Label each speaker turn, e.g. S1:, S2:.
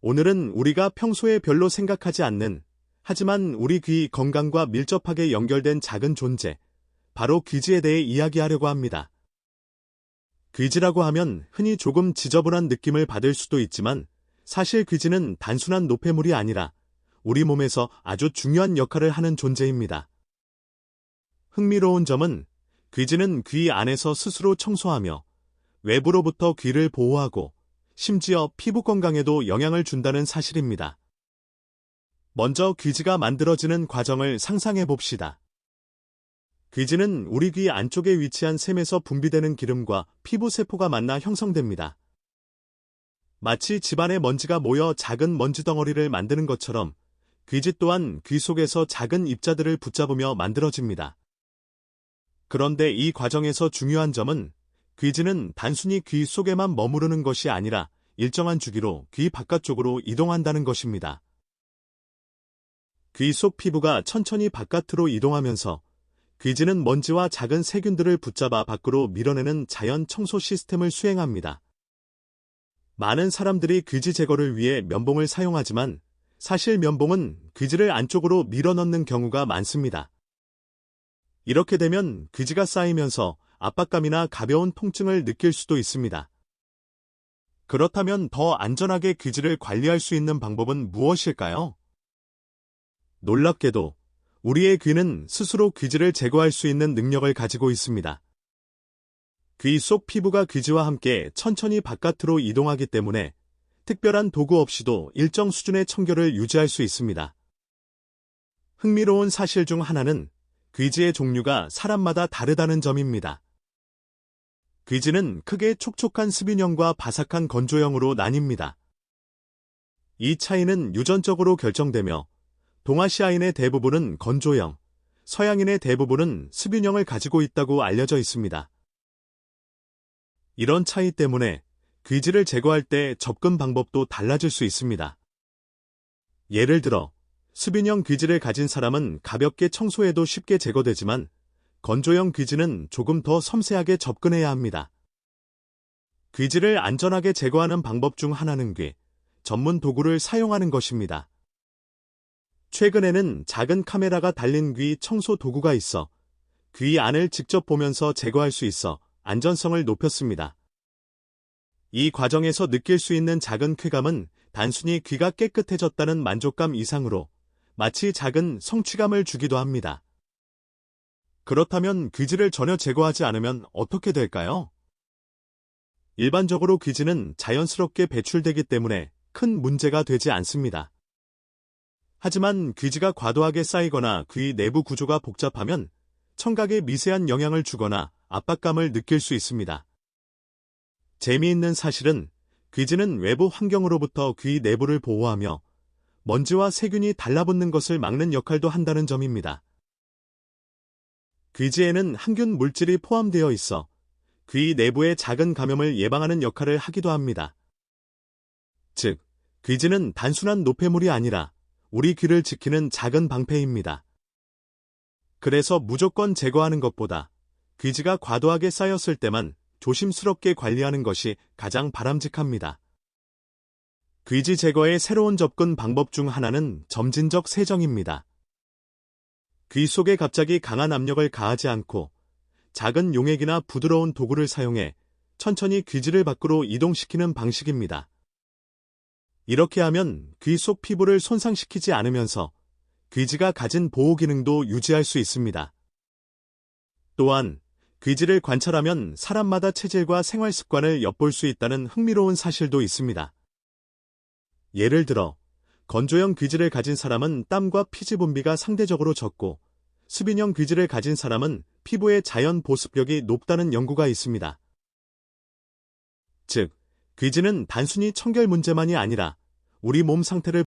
S1: 오늘은 우리가 평소에 별로 생각하지 않는, 하지만 우리 귀 건강과 밀접하게 연결된 작은 존재, 바로 귀지에 대해 이야기하려고 합니다. 귀지라고 하면 흔히 조금 지저분한 느낌을 받을 수도 있지만 사실 귀지는 단순한 노폐물이 아니라 우리 몸에서 아주 중요한 역할을 하는 존재입니다. 흥미로운 점은 귀지는 귀 안에서 스스로 청소하며 외부로부터 귀를 보호하고 심지어 피부 건강에도 영향을 준다는 사실입니다. 먼저 귀지가 만들어지는 과정을 상상해 봅시다. 귀지는 우리 귀 안쪽에 위치한 샘에서 분비되는 기름과 피부 세포가 만나 형성됩니다. 마치 집안에 먼지가 모여 작은 먼지 덩어리를 만드는 것처럼 귀지 또한 귀 속에서 작은 입자들을 붙잡으며 만들어집니다. 그런데 이 과정에서 중요한 점은 귀지는 단순히 귀 속에만 머무르는 것이 아니라 일정한 주기로 귀 바깥쪽으로 이동한다는 것입니다. 귀 속 피부가 천천히 바깥으로 이동하면서 귀지는 먼지와 작은 세균들을 붙잡아 밖으로 밀어내는 자연 청소 시스템을 수행합니다. 많은 사람들이 귀지 제거를 위해 면봉을 사용하지만 사실 면봉은 귀지를 안쪽으로 밀어넣는 경우가 많습니다. 이렇게 되면 귀지가 쌓이면서 압박감이나 가벼운 통증을 느낄 수도 있습니다. 그렇다면 더 안전하게 귀지를 관리할 수 있는 방법은 무엇일까요? 놀랍게도 우리의 귀는 스스로 귀지를 제거할 수 있는 능력을 가지고 있습니다. 귀 속 피부가 귀지와 함께 천천히 바깥으로 이동하기 때문에 특별한 도구 없이도 일정 수준의 청결을 유지할 수 있습니다. 흥미로운 사실 중 하나는 귀지의 종류가 사람마다 다르다는 점입니다. 귀지는 크게 촉촉한 습유형과 바삭한 건조형으로 나뉩니다. 이 차이는 유전적으로 결정되며 동아시아인의 대부분은 건조형, 서양인의 대부분은 습유형을 가지고 있다고 알려져 있습니다. 이런 차이 때문에 귀지를 제거할 때 접근 방법도 달라질 수 있습니다. 예를 들어 습유형 귀지를 가진 사람은 가볍게 청소해도 쉽게 제거되지만 건조형 귀지는 조금 더 섬세하게 접근해야 합니다. 귀지를 안전하게 제거하는 방법 중 하나는 귀 전문 도구를 사용하는 것입니다. 최근에는 작은 카메라가 달린 귀 청소 도구가 있어 귀 안을 직접 보면서 제거할 수 있어 안전성을 높였습니다. 이 과정에서 느낄 수 있는 작은 쾌감은 단순히 귀가 깨끗해졌다는 만족감 이상으로 마치 작은 성취감을 주기도 합니다. 그렇다면 귀지를 전혀 제거하지 않으면 어떻게 될까요? 일반적으로 귀지는 자연스럽게 배출되기 때문에 큰 문제가 되지 않습니다. 하지만 귀지가 과도하게 쌓이거나 귀 내부 구조가 복잡하면 청각에 미세한 영향을 주거나 압박감을 느낄 수 있습니다. 재미있는 사실은 귀지는 외부 환경으로부터 귀 내부를 보호하며 먼지와 세균이 달라붙는 것을 막는 역할도 한다는 점입니다. 귀지에는 항균 물질이 포함되어 있어 귀 내부의 작은 감염을 예방하는 역할을 하기도 합니다. 즉, 귀지는 단순한 노폐물이 아니라 우리 귀를 지키는 작은 방패입니다. 그래서 무조건 제거하는 것보다 귀지가 과도하게 쌓였을 때만 조심스럽게 관리하는 것이 가장 바람직합니다. 귀지 제거의 새로운 접근 방법 중 하나는 점진적 세정입니다. 귀 속에 갑자기 강한 압력을 가하지 않고 작은 용액이나 부드러운 도구를 사용해 천천히 귀지를 밖으로 이동시키는 방식입니다. 이렇게 하면 귀 속 피부를 손상시키지 않으면서 귀지가 가진 보호 기능도 유지할 수 있습니다. 또한 귀지를 관찰하면 사람마다 체질과 생활 습관을 엿볼 수 있다는 흥미로운 사실도 있습니다. 예를 들어 건조형 귀지를 가진 사람은 땀과 피지 분비가 상대적으로 적고 습유형 귀지를 가진 사람은 피부의 자연 보습력이 높다는 연구가 있습니다. 즉, 귀지는 단순히 청결 문제만이 아니라 우리 몸 상태를